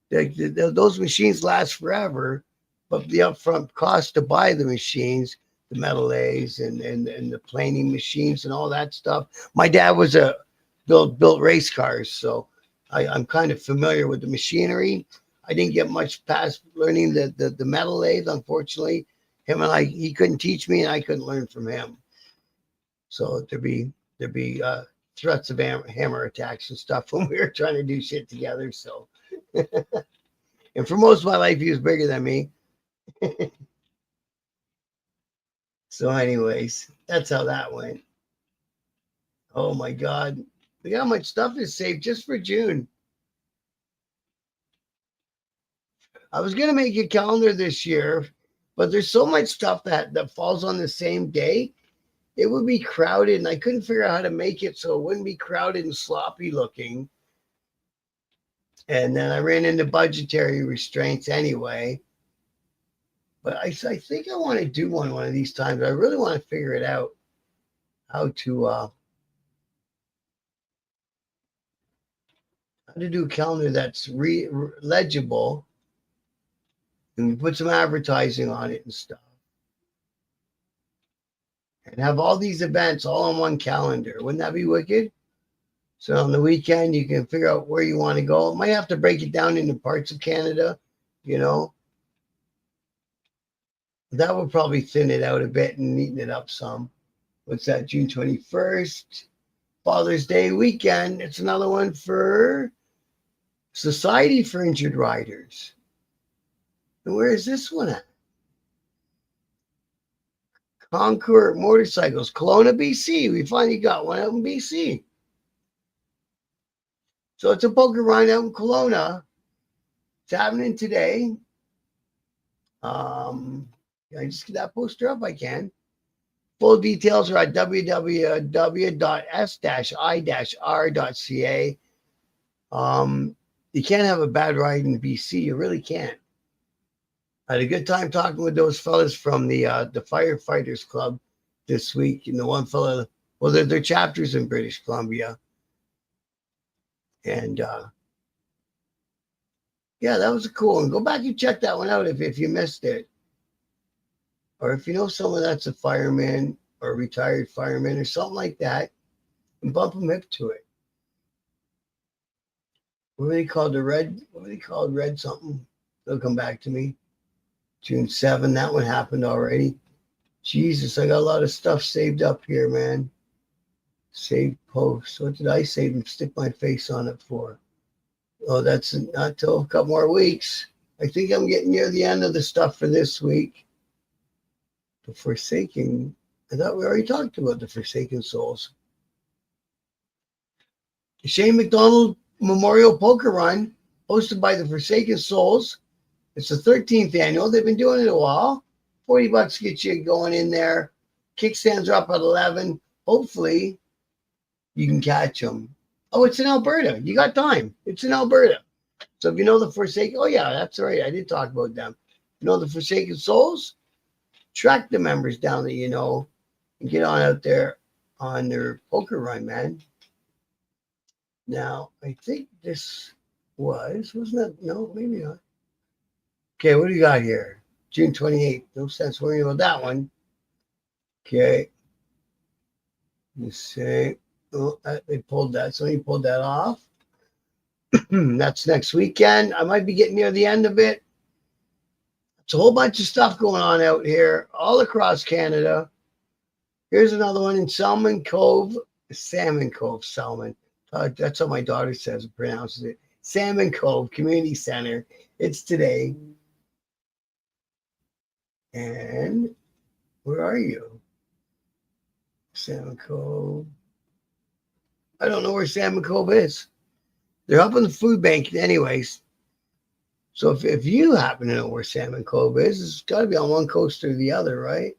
Those machines last forever, but the upfront cost to buy the machines, the metal lathes and the planing machines and all that stuff. My dad was built race cars, so I'm kind of familiar with the machinery. I didn't get much past learning the metal lathe, unfortunately. He couldn't teach me, and I couldn't learn from him. So there'd be threats of hammer attacks and stuff when we were trying to do shit together. So, and for most of my life, he was bigger than me. So, anyways, that's how that went. Oh my God, look how much stuff is saved just for June. I was going to make a calendar this year, but there's so much stuff that falls on the same day. it would be crowded, and I couldn't figure out how to make it so it wouldn't be crowded and sloppy looking. And then I ran into budgetary restraints anyway. But I think I want to do one of these times. I really want to figure it out how to do a calendar that's legible, and put some advertising on it and stuff, and have all these events all on one calendar. Wouldn't that be wicked? So on the weekend, you can figure out where you want to go. Might have to break it down into parts of Canada, you know. That would probably thin it out a bit and neaten it up some. What's that? June 21st, Father's Day weekend. It's another one for Society for Injured Riders. And where is this one at? Concours Motorcycles, Kelowna, BC. We finally got one out in BC. So it's a poker run out in Kelowna. It's happening today. Can I just get that poster up? I can. Full details are at www.s-i-r.ca. You can't have a bad ride in BC. You really can't. I had a good time talking with those fellas from the Firefighters Club this week. And the one fella, well, their chapters in British Columbia. And yeah, that was cool. And go back and check that one out if you missed it. Or if you know someone that's a fireman or a retired fireman or something like that, and bump them hip to it. What were they called? What were they called? Red something. They'll come back to me. June 7, that one happened already. Jesus, I got a lot of stuff saved up here, man. Saved posts. What did I save and stick my face on it for? Oh, that's not till a couple more weeks. I think I'm getting near the end of the stuff for this week. The Forsaken. I thought we already talked about the Forsaken Souls. The Shane McDonald Memorial Poker Run, hosted by the Forsaken Souls. It's the 13th annual. They've been doing it a while. $40 to get you going in there. Kickstands are up at 11. Hopefully, you can catch them. Oh, it's in Alberta. You got time. It's in Alberta. So if you know the Forsaken, oh yeah, that's right. I did talk about them. You know the Forsaken Souls? Track the members down that you know and get on out there on their poker run, man. Now, I think this wasn't that? No, maybe not. Okay, what do you got here? June 28th. No sense worrying about that one. Okay. Let's see. Oh, they pulled that. Somebody pulled that off. That's next weekend. I might be getting near the end of it. It's a whole bunch of stuff going on out here, all across Canada. Here's another one in Salmon Cove. Salmon Cove, Salmon. That's how my daughter says it, pronounces it. Salmon Cove Community Center. It's today. And where are you? Salmon Cove. I don't know where Salmon Cove is. They're up in the food bank anyways. So if you happen to know where Salmon Cove is, it's got to be on one coast or the other, right?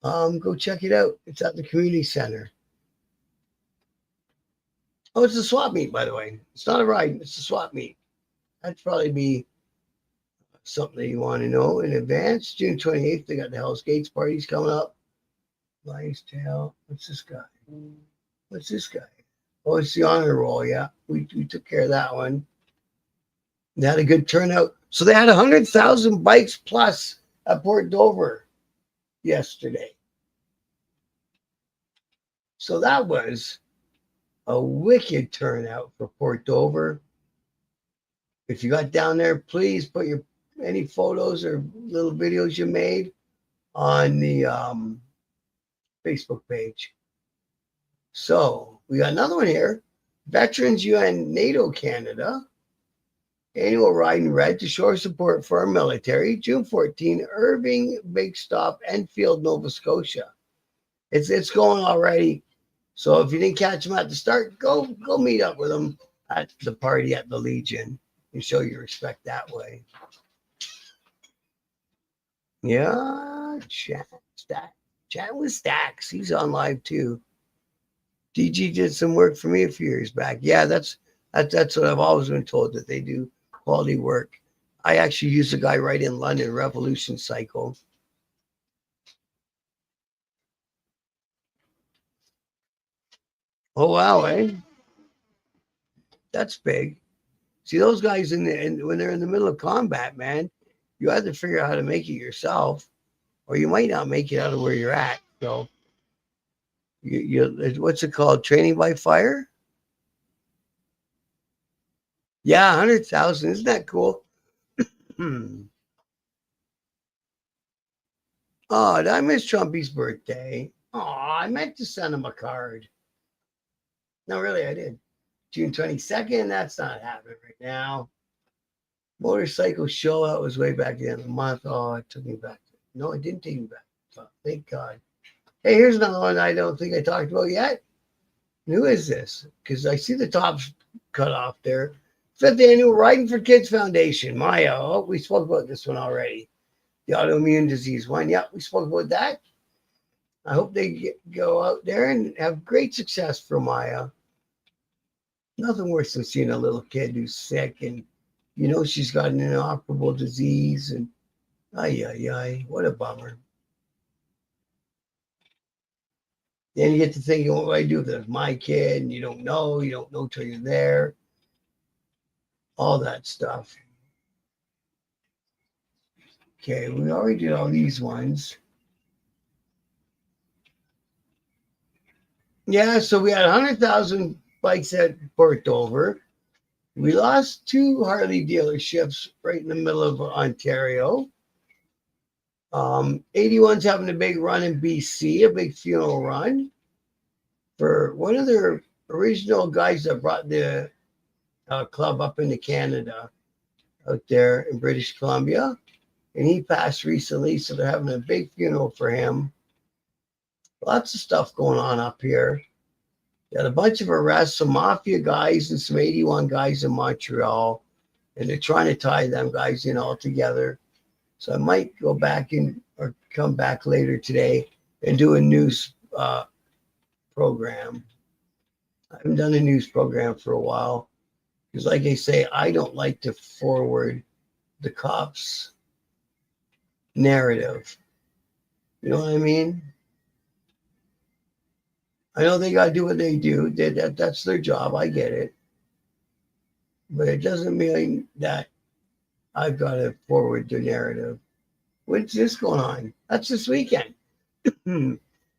Go check it out. It's at the community center. Oh, it's a swap meet, by the way. It's not a ride. It's a swap meet. That'd probably be something that you want to know in advance. June 28th, they got the Hell's Gates parties coming up. Lion's Tail. What's this guy? What's this guy? Oh, it's the honor roll. Yeah, we took care of that one. They had a good turnout. So they had 100,000 bikes plus at Port Dover yesterday. So that was a wicked turnout for Port Dover. If you got down there, please put any photos or little videos you made on the Facebook page. So we got another one here. Veterans UN NATO Canada. Annual Ride in Red to show support for our military. June 14, Irving, Big Stop, Enfield, Nova Scotia. It's going already. So if you didn't catch them at the start, go meet up with them at the party at the Legion and show your respect that way. Yeah, chat. Chatting with Stacks. He's on live too. DG did some work for me a few years back. Yeah, that's what I've always been told, that they do quality work. I actually use a guy right in London, Revolution Cycle. Oh wow, eh? That's big. See those guys when they're in the middle of combat, man. You have to figure out how to make it yourself, or you might not make it out of where you're at. So what's it called? Training by fire? Yeah, 100,000. Isn't that cool? Hmm. Oh, did I miss Trumpy's birthday? Oh, I meant to send him a card. No, really, I did. June 22nd. That's not happening right now. Motorcycle show, that was way back the end of the month. Oh, it took me back. No, it didn't take me back. Oh, thank God. Hey, here's another one I don't think I talked about yet. Who is this? Because I see the top's cut off there. 5th annual Riding for Kids Foundation. Maya. Oh, we spoke about this one already. The autoimmune disease one. Yeah, we spoke about that. I hope they go out there and have great success for Maya. Nothing worse than seeing a little kid who's sick and she's got an inoperable disease, and what a bummer. Then you get to thinking, what do I do if that's my kid? And you don't know till you're there. All that stuff. Okay, we already did all these ones. Yeah, so we had 100,000 bikes at Portover. We lost 2 Harley dealerships right in the middle of Ontario. 81's having a big run in BC, a big funeral run for one of their original guys that brought the club up into Canada, out there in British Columbia. And he passed recently, so they're having a big funeral for him. Lots of stuff going on up here. Got a bunch of arrests, some mafia guys and some 81 guys in Montreal. And they're trying to tie them guys in all together. So I might go back or come back later today and do a news program. I haven't done a news program for a while. Because like I say, I don't like to forward the cops' narrative. You know what I mean? I know they got to do what they do. That's their job. I get it. But it doesn't mean that I've got to forward their narrative. What's this going on? That's this weekend.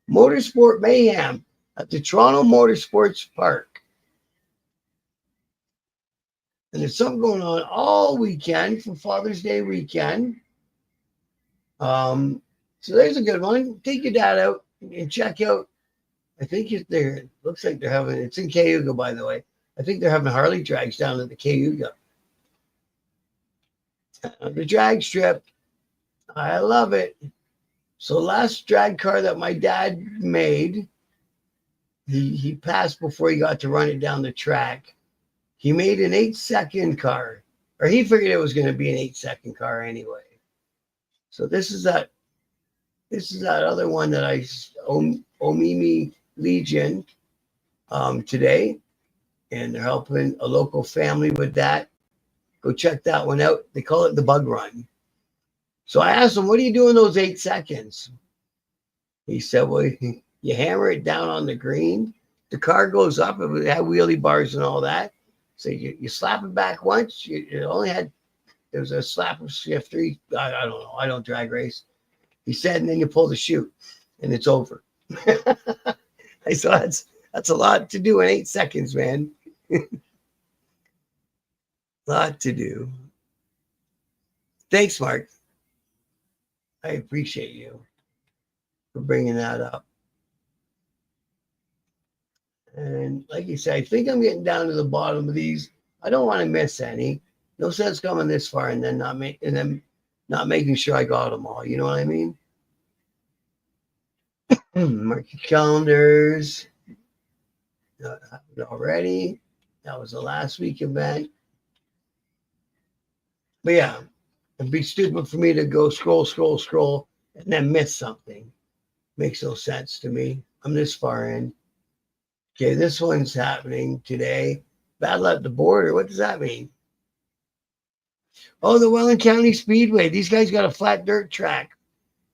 Motorsport Mayhem at the Toronto Motorsports Park. And there's something going on all weekend for Father's Day weekend. So there's a good one. Take your dad out and check out. I think looks like they're having, it's in Cayuga, by the way. I think they're having Harley drags down at the Cayuga. The drag strip, I love it. So last drag car that my dad made, he passed before he got to run it down the track. He made an 8-second car, or he figured it was going to be an 8-second car anyway. So this is that other one that I Omimi Legion today, and they're helping a local family with that. Go check that one out. They call it the Bug Run. So I asked him, what do you do in those 8 seconds? He said, well, you hammer it down on the green. The car goes up. It would have wheelie bars and all that. So you slap it back once. There was a slap shifter. I don't know. I don't drag race. He said, and then you pull the chute and it's over. I said, that's a lot to do in 8 seconds, man. Lot to do. Thanks, Mark. I appreciate you for bringing that up. And like you said, I think I'm getting down to the bottom of these. I don't want to miss any. No sense coming this far and then not making sure I got them all. You know what I mean? Mark your calendars. Not happened already. That was the last week event. But yeah, it'd be stupid for me to go scroll, and then miss something. Makes no sense to me. I'm this far in. Okay, this one's happening today. Battle at the border. What does that mean? Oh, the Welland County Speedway. These guys got a flat dirt track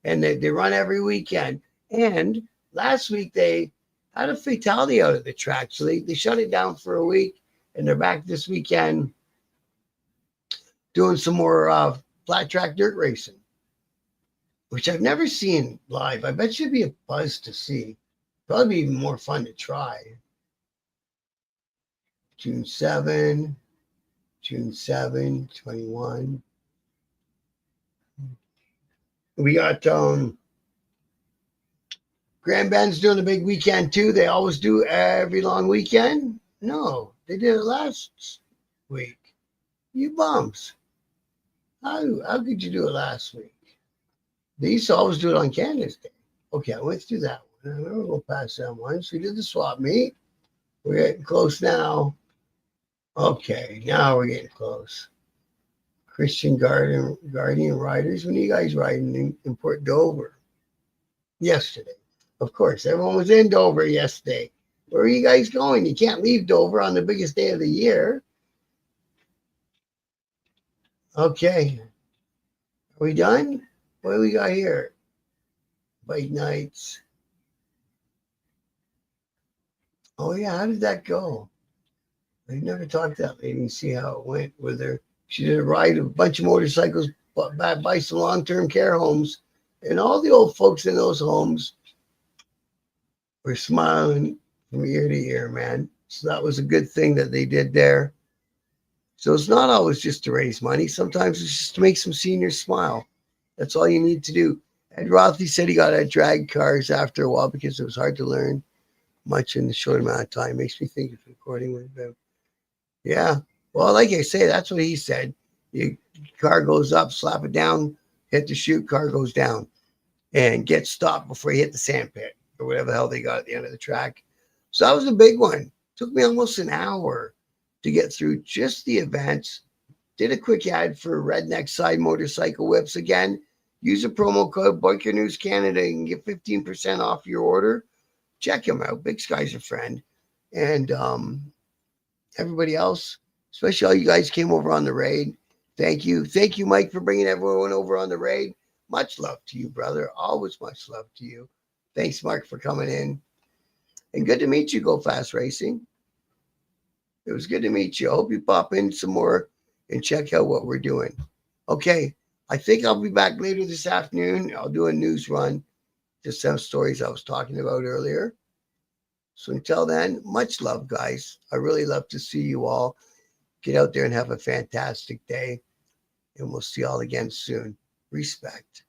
and they run every weekend. And last week they had a fatality out of the track. So they shut it down for a week and they're back this weekend doing some more flat track dirt racing, which I've never seen live. I bet you'd be a buzz to see. Probably be even more fun to try. June 7, June 7, 21. We got Grand Band's doing a big weekend too. They always do every long weekend. No, they did it last week. You bums. How could you do it last week? They used to always do it on Canada's Day. Okay, I went through that one. I'm gonna go past that one. So we did the swap meet. We're getting close now. Okay, now we're getting close. Christian Guardian Riders. When are you guys riding in Port Dover? Yesterday. Of course, everyone was in Dover yesterday. Where are you guys going? You can't leave Dover on the biggest day of the year. Okay. Are we done? What do we got here? Bike nights. Oh, yeah. How did that go? I never talked to that lady and see how it went with her. She did a ride of a bunch of motorcycles by some long-term care homes. And all the old folks in those homes were smiling from ear to ear, man. So that was a good thing that they did there. So it's not always just to raise money. Sometimes it's just to make some seniors smile. That's all you need to do. Ed Rothy said he got out of drag cars after a while because it was hard to learn much in a short amount of time. Makes me think if recording would have been. Yeah. Well, like I say, that's what he said. Your car goes up, slap it down, hit the chute, car goes down, and get stopped before you hit the sand pit or whatever the hell they got at the end of the track. So that was a big one. Took me almost an hour to get through just the events. Did a quick ad for Redneck Side Motorcycle Whips again. Use a promo code Biker News Canada and get 15% off your order. Check him out. Big Sky's a friend. And everybody else, especially all you guys came over on the raid. Thank you. Thank you, Mike, for bringing everyone over on the raid. Much love to you, brother. Always much love to you. Thanks, Mark, for coming in. And good to meet you, Go Fast Racing. It was good to meet you. I hope you pop in some more and check out what we're doing. Okay, I think I'll be back later this afternoon. I'll do a news run, just some stories I was talking about earlier. So until then, much love, guys. I really love to see you all. Get out there and have a fantastic day. And we'll see you all again soon. Respect.